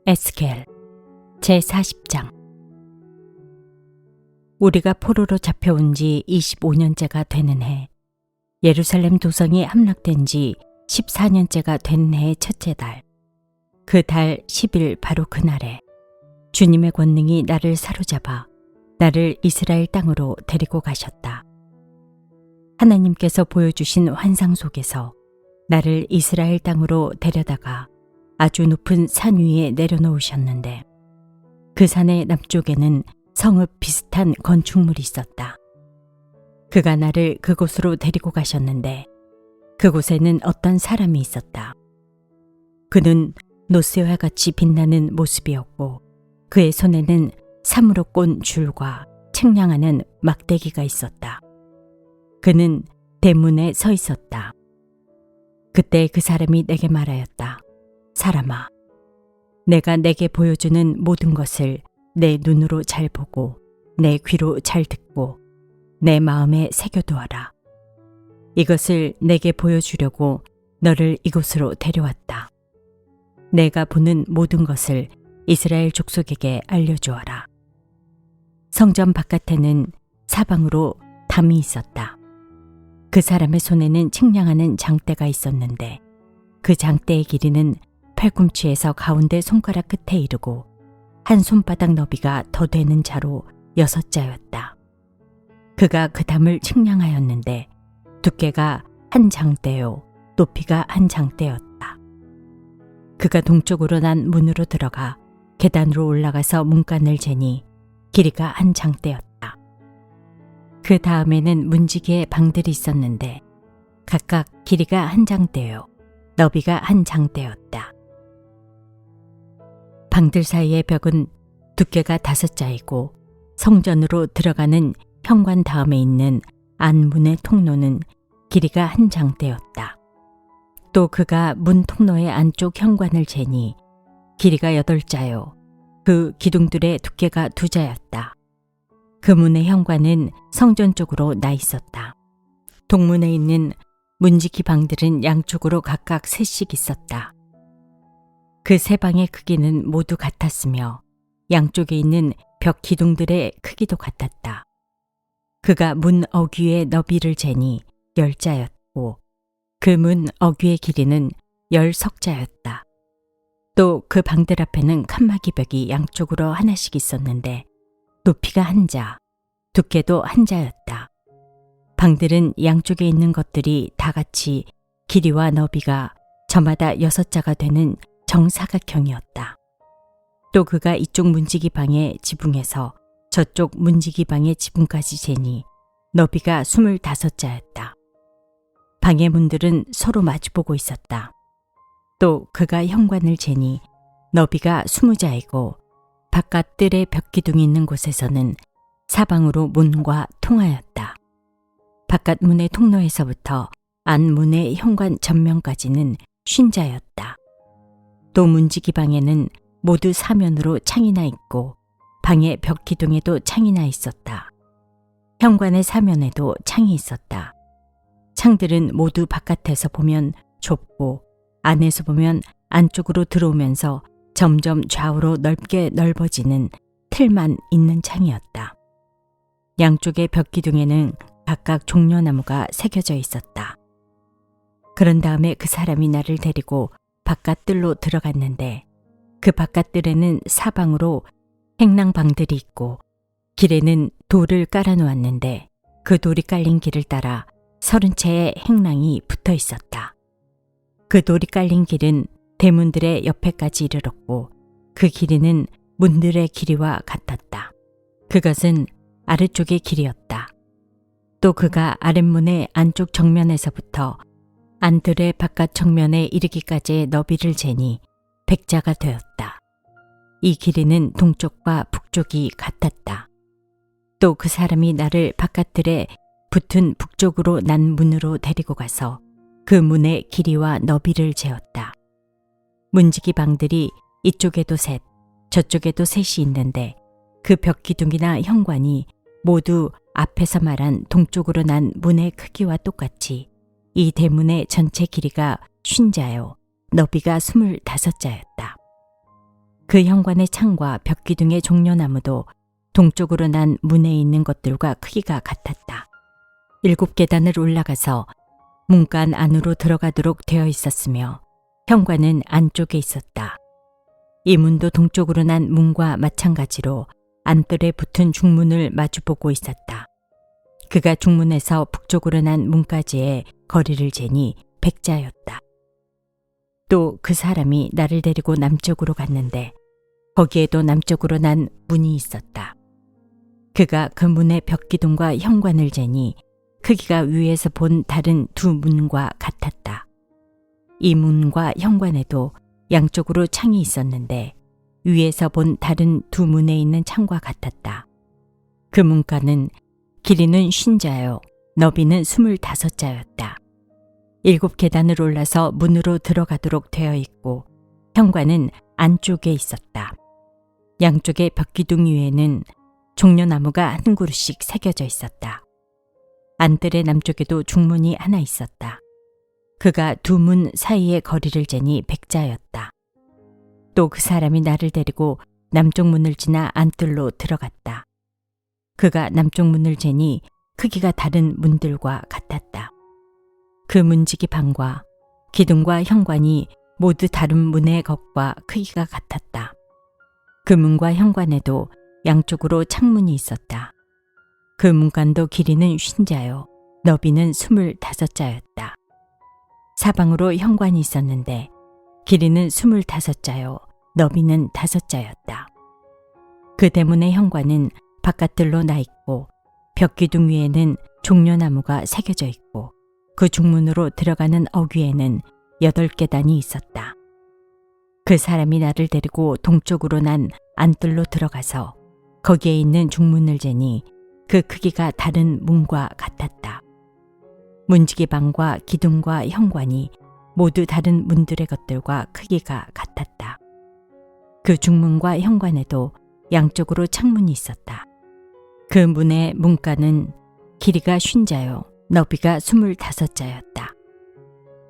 에스겔 제40장. 우리가 포로로 잡혀온 지 25년째가 되는 해, 예루살렘 도성이 함락된 지 14년째가 된 해의 첫째 달, 그 달 10일 바로 그날에 주님의 권능이 나를 사로잡아 나를 이스라엘 땅으로 데리고 가셨다. 하나님께서 보여주신 환상 속에서 나를 이스라엘 땅으로 데려다가 아주 높은 산 위에 내려놓으셨는데, 그 산의 남쪽에는 성읍 비슷한 건축물이 있었다. 그가 나를 그곳으로 데리고 가셨는데, 그곳에는 어떤 사람이 있었다. 그는 노스와 같이 빛나는 모습이었고, 그의 손에는 사무로 꼰 줄과 측량하는 막대기가 있었다. 그는 대문에 서 있었다. 그때 그 사람이 내게 말하였다. 사람아, 내가 내게 보여주는 모든 것을 내 눈으로 잘 보고 내 귀로 잘 듣고 내 마음에 새겨두어라. 이것을 내게 보여주려고 너를 이곳으로 데려왔다. 내가 보는 모든 것을 이스라엘 족속에게 알려주어라. 성전 바깥에는 사방으로 담이 있었다. 그 사람의 손에는 측량하는 장대가 있었는데, 그 장대의 길이는 팔꿈치에서 가운데 손가락 끝에 이르고 한 손바닥 너비가 더 되는 자로 6자였다. 그가 그 담을 측량하였는데 두께가 한 장대요, 높이가 한 장대였다. 그가 동쪽으로 난 문으로 들어가 계단으로 올라가서 문간을 재니 길이가 한 장대였다. 그 다음에는 문지기의 방들이 있었는데 각각 길이가 한 장대요, 너비가 한 장대였다. 방들 사이의 벽은 두께가 5자이고 성전으로 들어가는 현관 다음에 있는 안문의 통로는 길이가 한 장대였다. 또 그가 문 통로의 안쪽 현관을 재니 길이가 8자요, 그 기둥들의 두께가 2자였다. 그 문의 현관은 성전 쪽으로 나 있었다. 동문에 있는 문지기 방들은 양쪽으로 각각 3씩 있었다. 그 3방의 크기는 모두 같았으며 양쪽에 있는 벽 기둥들의 크기도 같았다. 그가 문 어귀의 너비를 재니 10자였고 그 문 어귀의 길이는 10석자였다. 또 그 방들 앞에는 칸막이 벽이 양쪽으로 하나씩 있었는데 높이가 1자, 두께도 1자였다. 방들은 양쪽에 있는 것들이 다 같이 길이와 너비가 저마다 6자가 되는 정사각형이었다. 또 그가 이쪽 문지기 방의 지붕에서 저쪽 문지기 방의 지붕까지 재니 너비가 25자였다. 방의 문들은 서로 마주보고 있었다. 또 그가 현관을 재니 너비가 20자이고 바깥 뜰의 벽 기둥이 있는 곳에서는 사방으로 문과 통하였다. 바깥 문의 통로에서부터 안문의 현관 전면까지는 50자였다. 또 문지기 방에는 모두 사면으로 창이 나 있고 방의 벽 기둥에도 창이 나 있었다. 현관의 사면에도 창이 있었다. 창들은 모두 바깥에서 보면 좁고 안에서 보면 안쪽으로 들어오면서 점점 좌우로 넓게 넓어지는 틀만 있는 창이었다. 양쪽의 벽 기둥에는 각각 종려나무가 새겨져 있었다. 그런 다음에 그 사람이 나를 데리고 바깥 뜰로 들어갔는데, 그 바깥 뜰에는 사방으로 행랑방들이 있고 길에는 돌을 깔아 놓았는데 그 돌이 깔린 길을 따라 30채의 행랑이 붙어 있었다. 그 돌이 깔린 길은 대문들의 옆에까지 이르렀고 그 길이는 문들의 길이와 같았다. 그것은 아래쪽의 길이었다. 또 그가 아랫문의 안쪽 정면에서부터 안뜰의 바깥 정면에 이르기까지의 너비를 재니 100자가 되었다. 이 길이는 동쪽과 북쪽이 같았다. 또 그 사람이 나를 바깥뜰에 붙은 북쪽으로 난 문으로 데리고 가서 그 문의 길이와 너비를 재었다. 문지기 방들이 이쪽에도 3, 저쪽에도 3이 있는데 그 벽 기둥이나 현관이 모두 앞에서 말한 동쪽으로 난 문의 크기와 똑같이 이 대문의 전체 길이가 50자요, 너비가 25자였다. 그 현관의 창과 벽기둥의 종려나무도 동쪽으로 난 문에 있는 것들과 크기가 같았다. 7계단을 올라가서 문간 안으로 들어가도록 되어 있었으며 현관은 안쪽에 있었다. 이 문도 동쪽으로 난 문과 마찬가지로 안뜰에 붙은 중문을 마주보고 있었다. 그가 중문에서 북쪽으로 난 문까지의 거리를 재니 100자였다. 또 그 사람이 나를 데리고 남쪽으로 갔는데 거기에도 남쪽으로 난 문이 있었다. 그가 그 문의 벽기둥과 현관을 재니 크기가 위에서 본 다른 두 문과 같았다. 이 문과 현관에도 양쪽으로 창이 있었는데 위에서 본 다른 두 문에 있는 창과 같았다. 그 문가는 길이는 50자요, 너비는 25자였다. 7계단을 올라서 문으로 들어가도록 되어 있고 현관은 안쪽에 있었다. 양쪽의 벽기둥 위에는 종려나무가 한 그루씩 새겨져 있었다. 안뜰의 남쪽에도 중문이 하나 있었다. 그가 두 문 사이의 거리를 재니 100자였다. 또 그 사람이 나를 데리고 남쪽 문을 지나 안뜰로 들어갔다. 그가 남쪽 문을 재니 크기가 다른 문들과 같았다. 그 문지기 방과 기둥과 현관이 모두 다른 문의 것과 크기가 같았다. 그 문과 현관에도 양쪽으로 창문이 있었다. 그 문간도 길이는 50자요, 너비는 25자였다. 사방으로 현관이 있었는데 길이는 25자요, 너비는 5자였다. 그 대문의 현관은 바깥들로 나 있고 벽기둥 위에는 종려나무가 새겨져 있고 그 중문으로 들어가는 어귀에는 8계단이 있었다. 그 사람이 나를 데리고 동쪽으로 난 안뜰로 들어가서 거기에 있는 중문을 재니 그 크기가 다른 문과 같았다. 문지기 방과 기둥과 현관이 모두 다른 문들의 것들과 크기가 같았다. 그 중문과 현관에도 양쪽으로 창문이 있었다. 그 문의 문가는 길이가 50자요, 너비가 25자였다.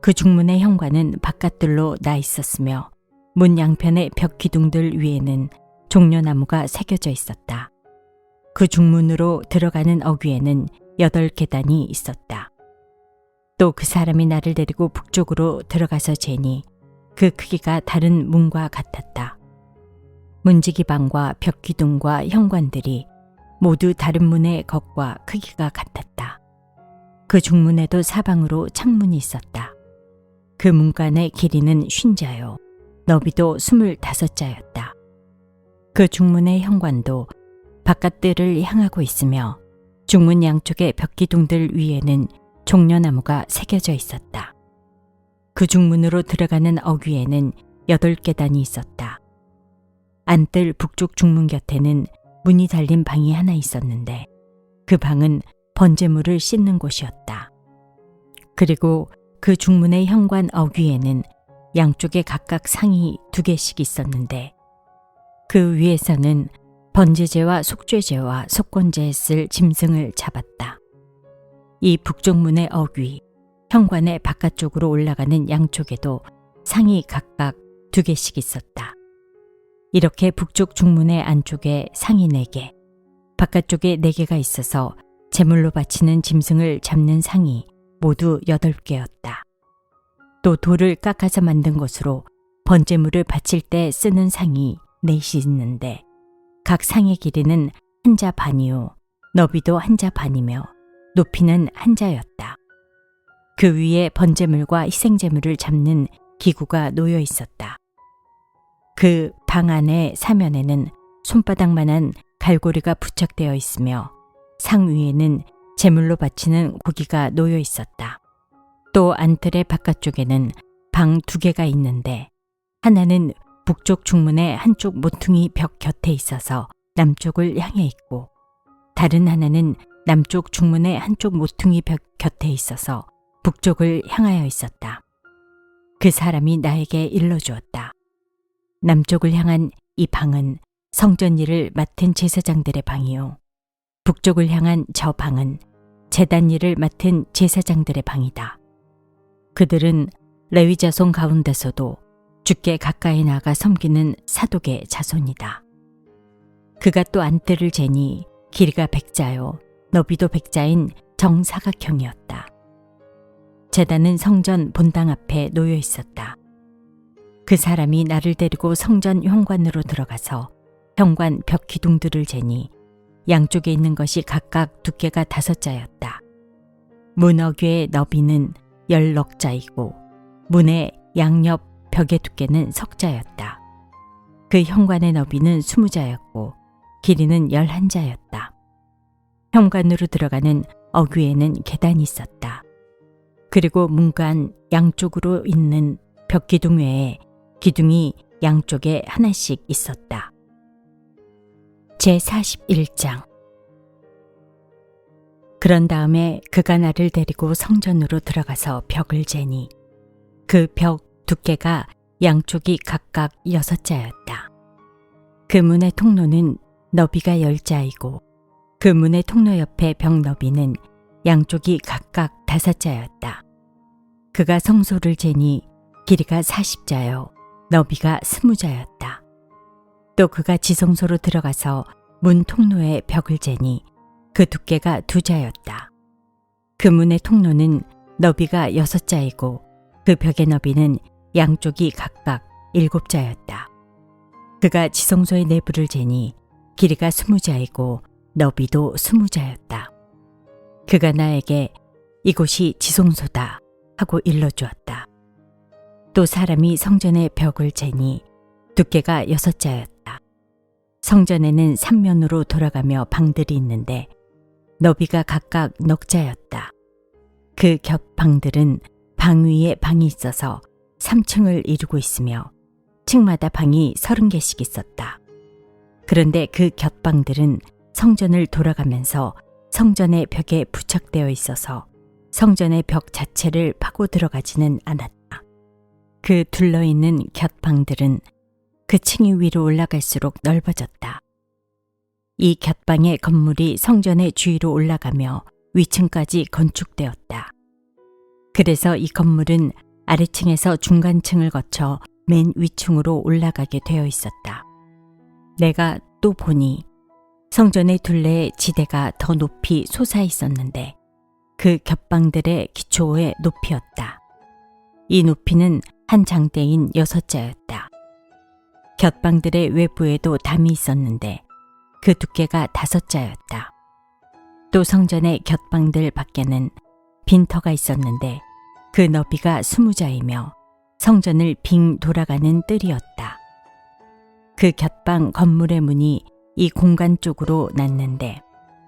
그 중문의 현관은 바깥들로 나 있었으며 문 양편의 벽 기둥들 위에는 종려나무가 새겨져 있었다. 그 중문으로 들어가는 어귀에는 8계단이 있었다. 또 그 사람이 나를 데리고 북쪽으로 들어가서 재니 그 크기가 다른 문과 같았다. 문지기 방과 벽 기둥과 현관들이 모두 다른 문의 것과 크기가 같았다. 그 중문에도 사방으로 창문이 있었다. 그 문간의 길이는 50자요, 너비도 25자였다. 그 중문의 현관도 바깥들을 향하고 있으며 중문 양쪽의 벽기둥들 위에는 종려나무가 새겨져 있었다. 그 중문으로 들어가는 어귀에는 8계단이 있었다. 안뜰 북쪽 중문 곁에는 문이 달린 방이 하나 있었는데 그 방은 번제물을 씻는 곳이었다. 그리고 그 중문의 현관 어귀에는 양쪽에 각각 상이 2개씩 있었는데 그 위에서는 번제제와 속죄제와 속건제에 쓸 짐승을 잡았다. 이 북쪽 문의 어귀, 현관의 바깥쪽으로 올라가는 양쪽에도 상이 각각 2개씩 있었다. 이렇게 북쪽 중문의 안쪽에 상이 4개, 바깥쪽에 4개가 있어서 제물로 바치는 짐승을 잡는 상이 모두 8개였다. 또 돌을 깎아서 만든 것으로 번제물을 바칠 때 쓰는 상이 4이 있는데 각 상의 길이는 1자 반이요, 너비도 1자 반이며 높이는 1자였다. 그 위에 번제물과 희생제물을 잡는 기구가 놓여 있었다. 그 방 안의 사면에는 손바닥만한 갈고리가 부착되어 있으며 상 위에는 제물로 바치는 고기가 놓여 있었다. 또 안뜰의 바깥쪽에는 방 2개가 있는데 하나는 북쪽 중문의 한쪽 모퉁이 벽 곁에 있어서 남쪽을 향해 있고 다른 하나는 남쪽 중문의 한쪽 모퉁이 벽 곁에 있어서 북쪽을 향하여 있었다. 그 사람이 나에게 일러주었다. 남쪽을 향한 이 방은 성전 일을 맡은 제사장들의 방이요, 북쪽을 향한 저 방은 제단 일을 맡은 제사장들의 방이다. 그들은 레위 자손 가운데서도 주께 가까이 나가 섬기는 사독의 자손이다. 그가 또 안뜰을 재니 길이가 100자요 너비도 100자인 정사각형이었다. 제단은 성전 본당 앞에 놓여 있었다. 그 사람이 나를 데리고 성전 현관으로 들어가서 현관 벽 기둥들을 재니 양쪽에 있는 것이 각각 두께가 5자였다. 문 어귀의 너비는 10넉자이고 문의 양옆 벽의 두께는 1석자였다. 그 현관의 너비는 20자였고 길이는 11자였다. 현관으로 들어가는 어귀에는 계단이 있었다. 그리고 문간 양쪽으로 있는 벽 기둥 외에 기둥이 양쪽에 하나씩 있었다. 제41장. 그런 다음에 그가 나를 데리고 성전으로 들어가서 벽을 재니 그 벽 두께가 양쪽이 각각 6자였다. 그 문의 통로는 너비가 10자이고 그 문의 통로 옆에 벽 너비는 양쪽이 각각 5자였다. 그가 성소를 재니 길이가 40자요 너비가 20자였다. 또 그가 지성소로 들어가서 문 통로의 벽을 재니 그 두께가 2자였다. 그 문의 통로는 너비가 6자이고 그 벽의 너비는 양쪽이 각각 7자였다. 그가 지성소의 내부를 재니 길이가 20자이고 너비도 20자였다. 그가 나에게 이곳이 지성소다 하고 일러주었다. 또 사람이 성전의 벽을 재니 두께가 6자였다. 성전에는 3면으로 돌아가며 방들이 있는데 너비가 각각 넉자였다. 그 곁 방들은 방 위에 방이 있어서 3층을 이루고 있으며 층마다 방이 30개씩 있었다. 그런데 그 곁방들은 성전을 돌아가면서 성전의 벽에 부착되어 있어서 성전의 벽 자체를 파고 들어가지는 않았다. 그 둘러있는 곁방들은 그 층이 위로 올라갈수록 넓어졌다. 이 곁방의 건물이 성전의 주위로 올라가며 위층까지 건축되었다. 그래서 이 건물은 아래층에서 중간층을 거쳐 맨 위층으로 올라가게 되어 있었다. 내가 또 보니 성전의 둘레의 지대가 더 높이 솟아 있었는데 그 겹방들의 기초의 높이였다. 이 높이는 한 장대인 6자였다. 곁방들의 외부에도 담이 있었는데 그 두께가 5자였다. 또 성전의 곁방들 밖에는 빈터가 있었는데 그 너비가 20자이며 성전을 빙 돌아가는 뜰이었다. 그 곁방 건물의 문이 이 공간 쪽으로 났는데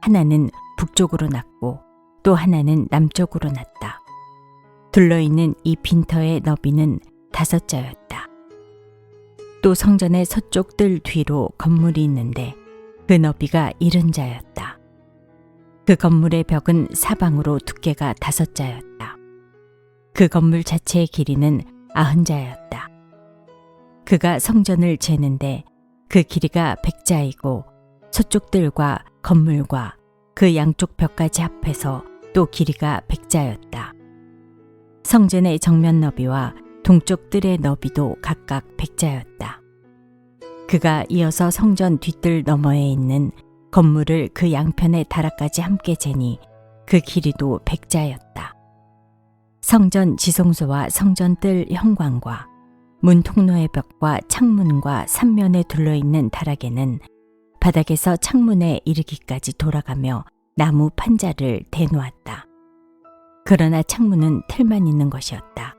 하나는 북쪽으로 났고 또 하나는 남쪽으로 났다. 둘러있는 이 빈터의 너비는 5자였다. 또 성전의 서쪽 뜰 뒤로 건물이 있는데 그 너비가 70자였다. 그 건물의 벽은 사방으로 두께가 5자였다. 그 건물 자체의 길이는 90자였다. 그가 성전을 재는데 그 길이가 100자이고 서쪽 뜰과 건물과 그 양쪽 벽까지 합해서 또 길이가 100자였다. 성전의 정면 너비와 동쪽 뜰의 너비도 각각 100자였다. 그가 이어서 성전 뒷뜰 너머에 있는 건물을 그 양편의 다락까지 함께 재니 그 길이도 100자였다. 성전 지성소와 성전 뜰 현관과 문 통로의 벽과 창문과 3면에 둘러있는 다락에는 바닥에서 창문에 이르기까지 돌아가며 나무 판자를 대놓았다. 그러나 창문은 틀만 있는 것이었다.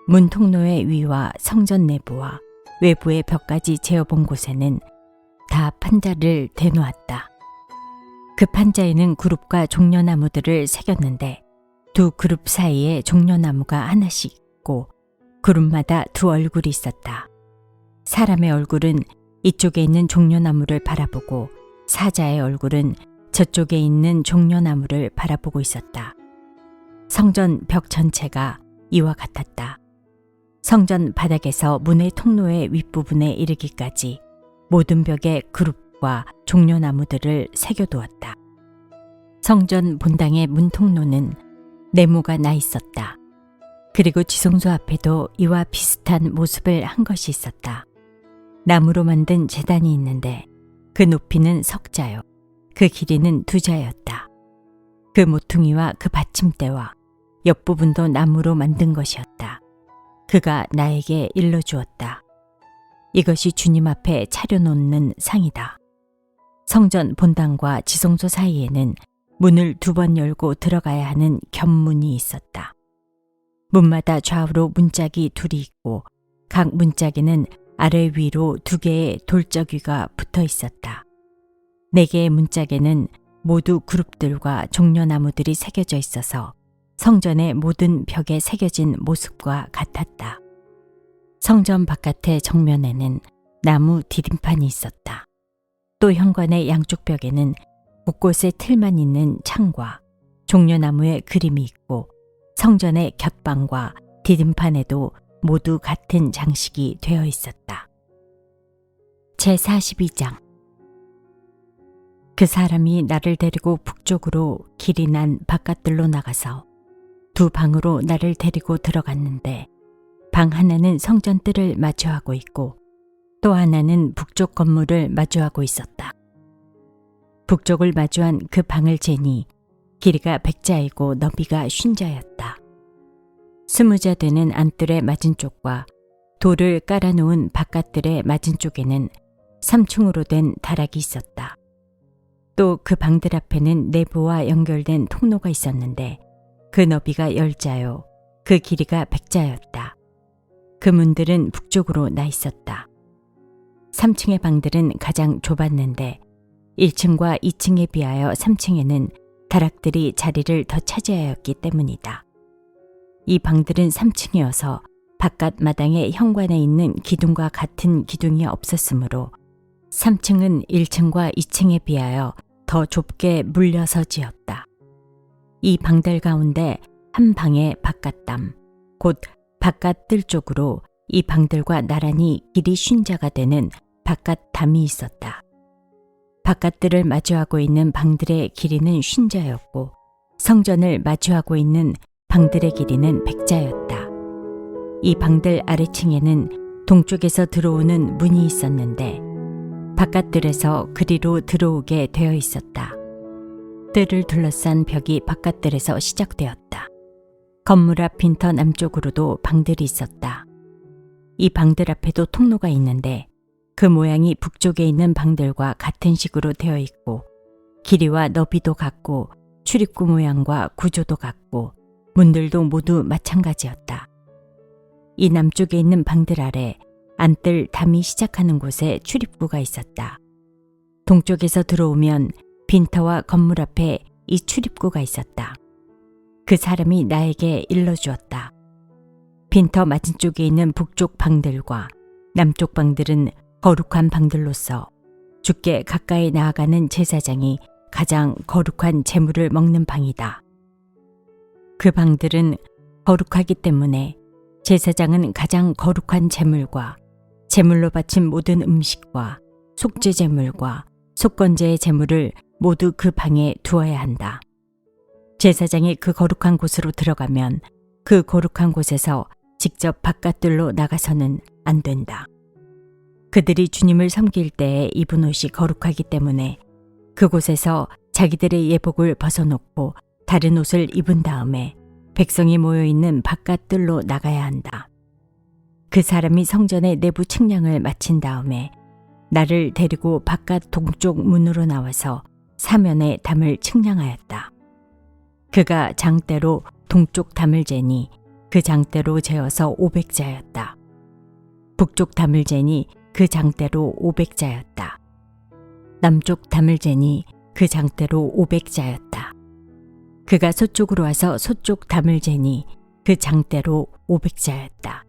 문 통로의 위와 성전 내부와 외부의 벽까지 재어본 곳에는 다 판자를 대놓았다. 그 판자에는 그룹과 종려나무들을 새겼는데 두 그룹 사이에 종려나무가 하나씩 있고 그룹마다 두 얼굴이 있었다. 사람의 얼굴은 이쪽에 있는 종려나무를 바라보고 사자의 얼굴은 저쪽에 있는 종려나무를 바라보고 있었다. 성전 벽 전체가 이와 같았다. 성전 바닥에서 문의 통로의 윗부분에 이르기까지 모든 벽에 그룹과 종려나무들을 새겨두었다. 성전 본당의 문 통로는 네모가 나 있었다. 그리고 지성소 앞에도 이와 비슷한 모습을 한 것이 있었다. 나무로 만든 제단이 있는데 그 높이는 석자요. 그 길이는 2자였다. 그 모퉁이와 그 받침대와 옆부분도 나무로 만든 것이었다. 그가 나에게 일러주었다. 이것이 주님 앞에 차려놓는 상이다. 성전 본당과 지성소 사이에는 문을 2번 열고 들어가야 하는 견문이 있었다. 문마다 좌우로 문짝이 2이 있고 각 문짝에는 아래 위로 2개의 돌적이가 붙어 있었다. 4개의 문짝에는 모두 그룹들과 종려나무들이 새겨져 있어서 성전의 모든 벽에 새겨진 모습과 같았다. 성전 바깥의 정면에는 나무 디딤판이 있었다. 또 현관의 양쪽 벽에는 곳곳에 틀만 있는 창과 종려나무의 그림이 있고 성전의 곁방과 디딤판에도 모두 같은 장식이 되어 있었다. 제42장. 그 사람이 나를 데리고 북쪽으로 길이 난 바깥들로 나가서 2 방으로 나를 데리고 들어갔는데 방 하나는 성전 뜰을 마주하고 있고 또 하나는 북쪽 건물을 마주하고 있었다. 북쪽을 마주한 그 방을 재니 길이가 100자이고 너비가 50자였다. 20자 되는 안뜰의 맞은쪽과 돌을 깔아놓은 바깥뜰의 맞은쪽에는 3층으로 된 다락이 있었다. 또 그 방들 앞에는 내부와 연결된 통로가 있었는데 그 너비가 10자요. 그 길이가 100자였다. 그 문들은 북쪽으로 나 있었다. 3층의 방들은 가장 좁았는데 1층과 2층에 비하여 3층에는 다락들이 자리를 더 차지하였기 때문이다. 이 방들은 3층이어서 바깥 마당의 현관에 있는 기둥과 같은 기둥이 없었으므로 3층은 1층과 2층에 비하여 더 좁게 물려서 지었다. 이 방들 가운데 한 방의 바깥담, 곧 바깥 뜰 쪽으로 이 방들과 나란히 길이 50자가 되는 바깥 담이 있었다. 바깥들을 마주하고 있는 방들의 길이는 50자였고 성전을 마주하고 있는 방들의 길이는 100자였다. 이 방들 아래층에는 동쪽에서 들어오는 문이 있었는데 바깥들에서 그리로 들어오게 되어 있었다. 뜰을 둘러싼 벽이 바깥들에서 시작되었다. 건물 앞 빈터 남쪽으로도 방들이 있었다. 이 방들 앞에도 통로가 있는데 그 모양이 북쪽에 있는 방들과 같은 식으로 되어 있고 길이와 너비도 같고 출입구 모양과 구조도 같고 문들도 모두 마찬가지였다. 이 남쪽에 있는 방들 아래 안뜰 담이 시작하는 곳에 출입구가 있었다. 동쪽에서 들어오면 빈터와 건물 앞에 이 출입구가 있었다. 그 사람이 나에게 일러주었다. 빈터 맞은쪽에 있는 북쪽 방들과 남쪽 방들은 거룩한 방들로서 주께 가까이 나아가는 제사장이 가장 거룩한 제물을 먹는 방이다. 그 방들은 거룩하기 때문에 제사장은 가장 거룩한 제물과 제물로 바친 모든 음식과 속죄 제물과 속건제의 제물을 모두 그 방에 두어야 한다. 제사장이 그 거룩한 곳으로 들어가면 그 거룩한 곳에서 직접 바깥들로 나가서는 안 된다. 그들이 주님을 섬길 때에 입은 옷이 거룩하기 때문에 그곳에서 자기들의 예복을 벗어놓고 다른 옷을 입은 다음에 백성이 모여있는 바깥들로 나가야 한다. 그 사람이 성전의 내부 측량을 마친 다음에 나를 데리고 바깥 동쪽 문으로 나와서 사면의 담을 측량하였다. 그가 장대로 동쪽 담을 재니 그 장대로 재어서 500자였다. 북쪽 담을 재니 그 장대로 500자였다. 남쪽 담을 재니 그 장대로 500자였다. 그가 서쪽으로 와서 서쪽 담을 재니 그 장대로 500자였다.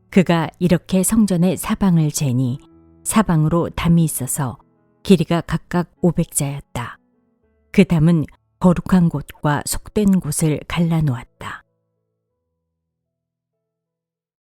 그가 이렇게 성전의 사방을 재니 사방으로 담이 있어서 길이가 각각 500자였다. 그 담은 거룩한 곳과 속된 곳을 갈라놓았다.